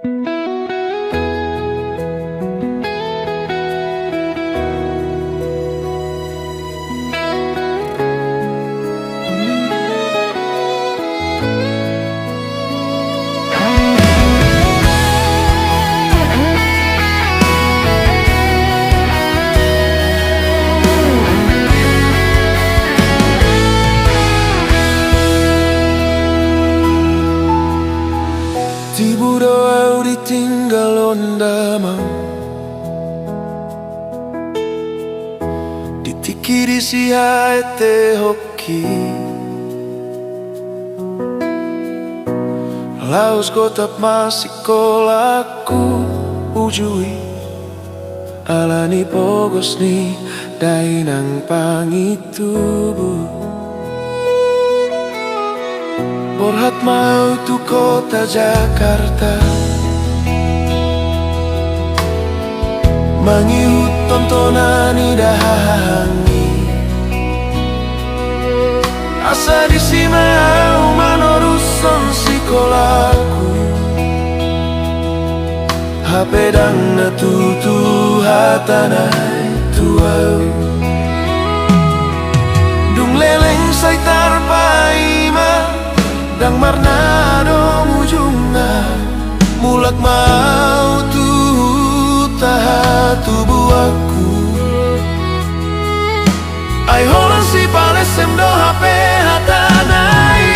Tibu doa ditinggal onda mau ditiki di siya ete hoki laus kotap masih kolaku ujui alani pogos ni dainang pangitubu Borhat mau tu kota Jakarta Mangiut tontonan idahangi Asa di simau manoruson sikolaku HP dang natutu hatanay tuau Dung leleng say tarpaima Dang marnadong ujungna mulak mau tu taha tubuh aku Ay holan si palesem do HP hatanai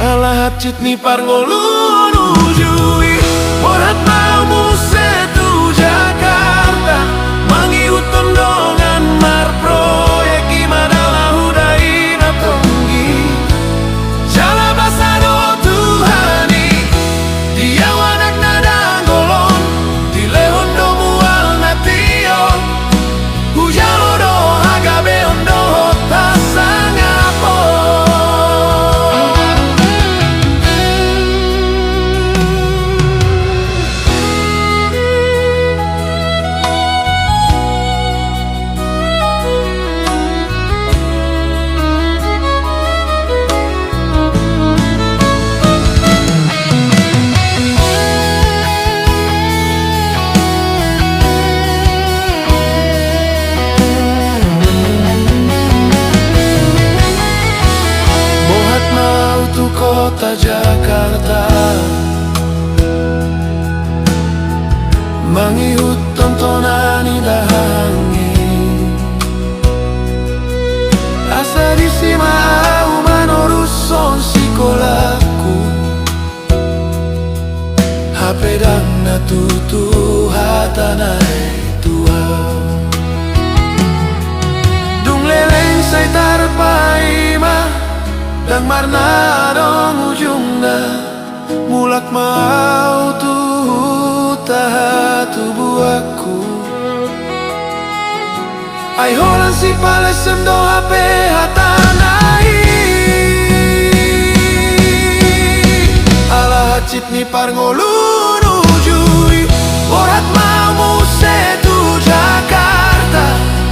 Alah hapcit ni parngolun ujui Borhat mau musetu Jakarta Mangiut tondongan marproyek imadalah hudai tonggi Jala basado Tuhani Dia wanak nada golon Di lehon do mual natio Hujalo do hagabe ondo tasang apo Kota Jakarta Mangiut tontonan idahangi Asa di simau manoruson sikolaku HP dang natutu hatanay tua Dung leleng say tarpaima Dang marnadong ujungna mulak mau tu taha tubuh aku Ay holan si palesem do HP hatanai Alah hacit ni parngolun ujui Borhat mau musetu Jakarta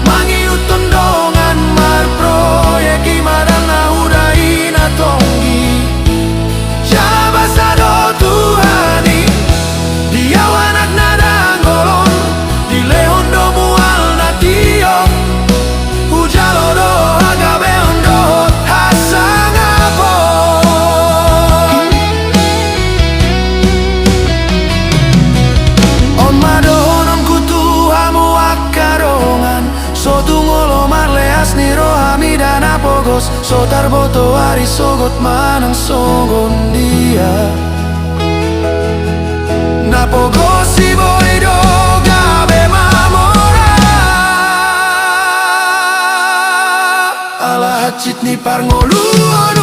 Mangiut tondongan marproyek imadana hudai tonggi Jabasado Tuhani Dia wanak nada golon Di lehon do mual natio Hujalo do hagabe ondo hasang apo On madohonon kutu hamu akarongan Sotu ngolo marleas ni rohami dan apogos Sotar boto hari sogot manang sogon dia Napogos si boido gabe mamora Alah hacit ni parngolun